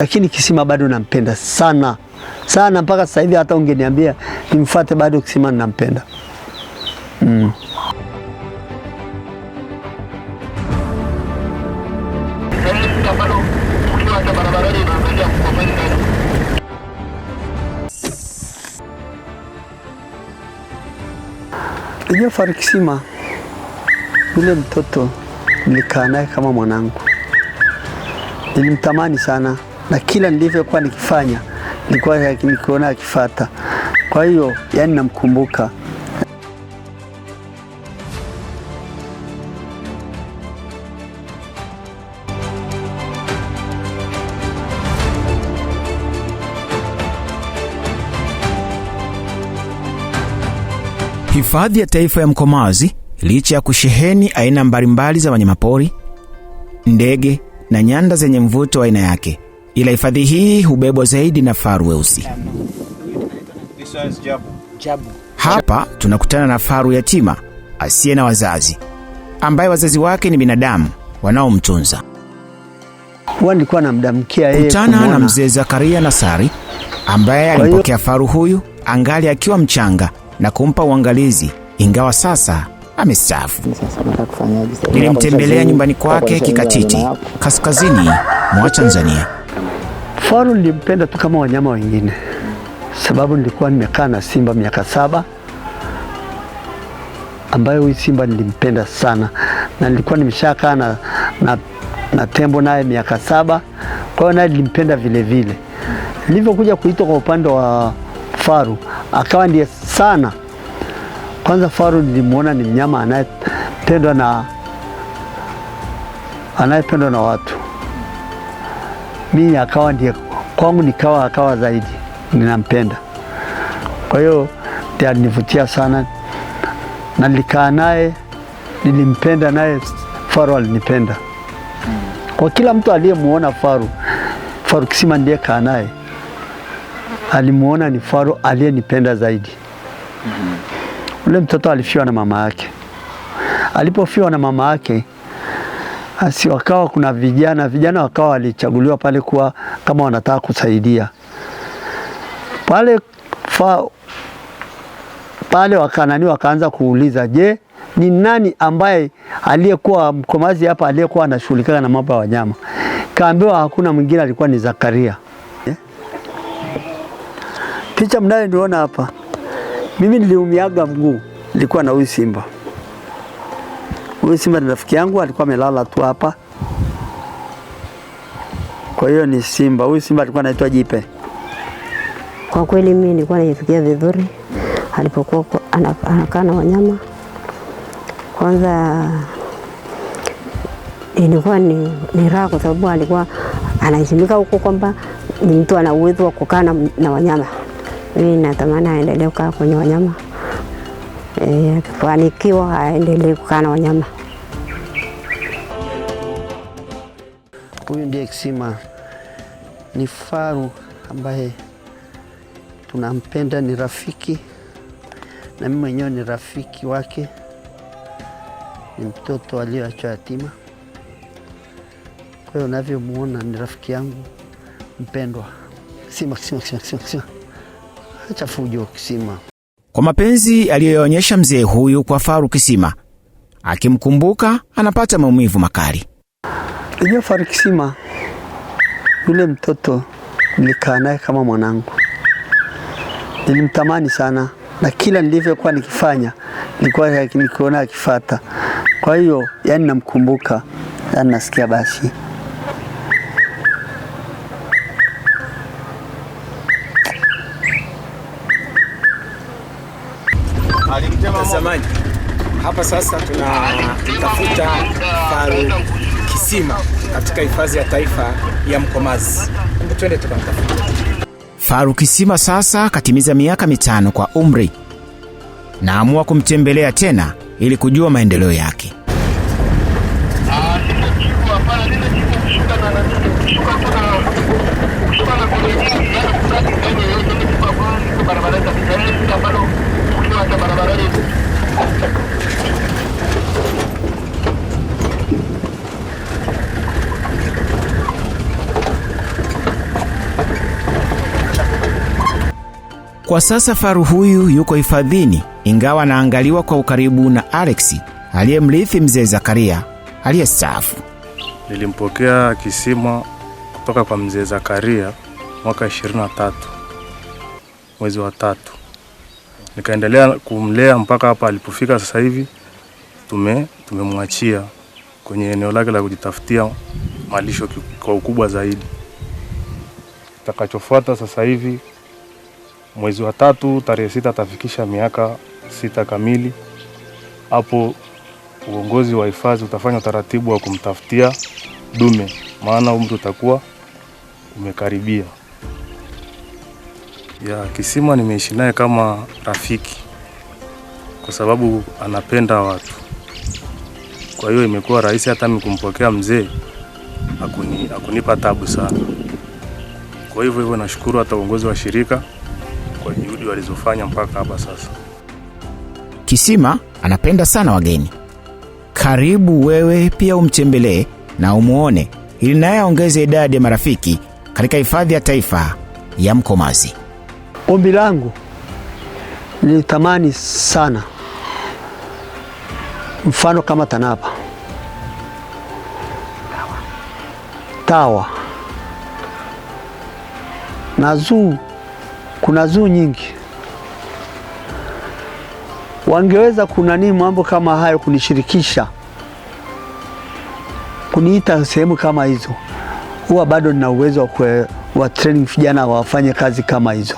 Lakini Kisima bado nampenda sana sana, mpaka sasa hivi hata ungeniambia nimfuate bado Kisima nampenda. Jafari Kisima, yule mtoto nilikaa naye kama mwanangu, nilimtamani sana, na kila nilivyokuwa nikifanya nilikuwa nikiona akifuata. Kwa hiyo yani namkumbuka. Hifadhi ya Taifa ya Mkomazi, licha ya kusheheni aina mbalimbali za wanyamapori, ndege na nyanda zenye mvuto wa aina yake, ila hifadhi hii hubebwa zaidi na faru weusi. Hapa tunakutana na faru yatima asiye na wazazi, ambaye wazazi wake ni binadamu wanaomtunza. Nilikuwa namdamkia yeye. Kutana na mzee Zakaria Nasari, ambaye alimpokea faru huyu angali akiwa mchanga na kumpa uangalizi, ingawa sasa amestaafu. Nilimtembelea nyumbani kwake Kikatiti, kaskazini mwa Tanzania. Faru nilimpenda tu kama wanyama wengine, sababu nilikuwa nimekaa na simba miaka 7, ambayo huyu simba nilimpenda sana, na nilikuwa nimeshakaa na tembo naye miaka 7, kwa hiyo naye nilimpenda vile vile. Nilivyokuja kuitwa kwa upande wa faru, akawa ndiye sana. Kwanza faru nilimuona ni mnyama anayependwa na watu. Mimi akawa ndiye kwangu, akawa zaidi ninampenda. Kwa hiyo ndiye alinivutia sana, na nilikaa naye, nilimpenda naye, faru alinipenda. Kwa kila mtu aliyemuona faru Kisima ndiye kaa naye, alimuona ni faru aliyenipenda zaidi. Ule mtoto alifiwa na mama yake. Alipofiwa na mama yake, wakawa kuna vijana wakawa walichaguliwa pale kuwa kama wanataka kusaidia. Pale wakaanza kuuliza, je, ni nani ambaye aliyekuwa Mkomazi hapa aliyekuwa anashughulika na mambo ya wanyama? Kaambiwa hakuna mwingine, alikuwa ni Zakaria. Picha mnayoniona hapa, mimi niliumiaga mguu, nilikuwa na huyu simba. Huyu simba ni rafiki yangu, alikuwa amelala tu hapa. Kwa hiyo ni simba. Huyu simba alikuwa anaitwa Jipe. Kwa kweli mimi nilikuwa najifikia vizuri alipokuwa anakaa na wanyama. Kwanza ilikuwa ni raha, kwa sababu alikuwa anaheshimika huko kwamba ni mtu ana uwezo wa kukaa na wanyama. Mimi natamani aendelee kukaa kwenye wanyama. Akifanikiwa aendelee kukaa na wanyama. Huyu ndiye Kisima, ni faru ambaye tunampenda, ni rafiki, na mimi mwenyewe ni rafiki wake. Ni mtoto aliyeachwa yatima. Kwa hiyo unavyomuona ni rafiki yangu mpendwa. Kisima. Acha fujo Kisima. Kwa mapenzi aliyoonyesha mzee huyu kwa faru Kisima, akimkumbuka anapata maumivu makali. Jafari Kisima, yule mtoto nilikaa naye kama mwanangu, nilimtamani sana, na kila nilivyokuwa nikifanya nilikuwa nikiona akifuata. Kwa hiyo yani namkumbuka, yani nasikia basi. Mtazamaji, hapa sasa tunatafuta faru Kisima katika hifadhi ya Taifa ya Mkomazi. Hebu twende tukamtafuta. Faru Kisima sasa katimiza miaka 5 kwa umri. Naamua kumtembelea tena ili kujua maendeleo yake. Kwa sasa faru huyu yuko hifadhini, ingawa anaangaliwa kwa ukaribu na Alex aliyemrithi mzee Zakaria aliyestaafu. Nilimpokea Kisima kutoka kwa mzee Zakaria mwaka 23 mwezi wa 3. Nikaendelea kumlea mpaka hapa alipofika sasa hivi. Tumemwachia kwenye eneo lake la kujitafutia malisho kwa ukubwa zaidi. Takachofuata sasa hivi mwezi wa 3 tarehe 6 atafikisha miaka 6 kamili. Hapo uongozi wa hifadhi utafanya utaratibu wa kumtafutia dume, maana umri utakuwa umekaribia. Kisima nimeishi naye kama rafiki kwa sababu anapenda watu. Kwa hiyo imekuwa rahisi hata mimi kumpokea mzee hakunipa tabu sana. Kwa hivyo nashukuru hata uongozi wa shirika kwa juhudi walizofanya mpaka hapa sasa. Kisima anapenda sana wageni. Karibu wewe pia umtembelee na umuone ili naye aongeze idadi ya marafiki katika hifadhi ya taifa ya Mkomazi. Ombi langu nilitamani sana mfano kama TANAPA, TAWA na zoo. Kuna zoo nyingi, wangeweza kunani mambo kama hayo kunishirikisha, kuniita sehemu kama hizo. Huwa bado nina uwezo wa training vijana wafanye kazi kama hizo.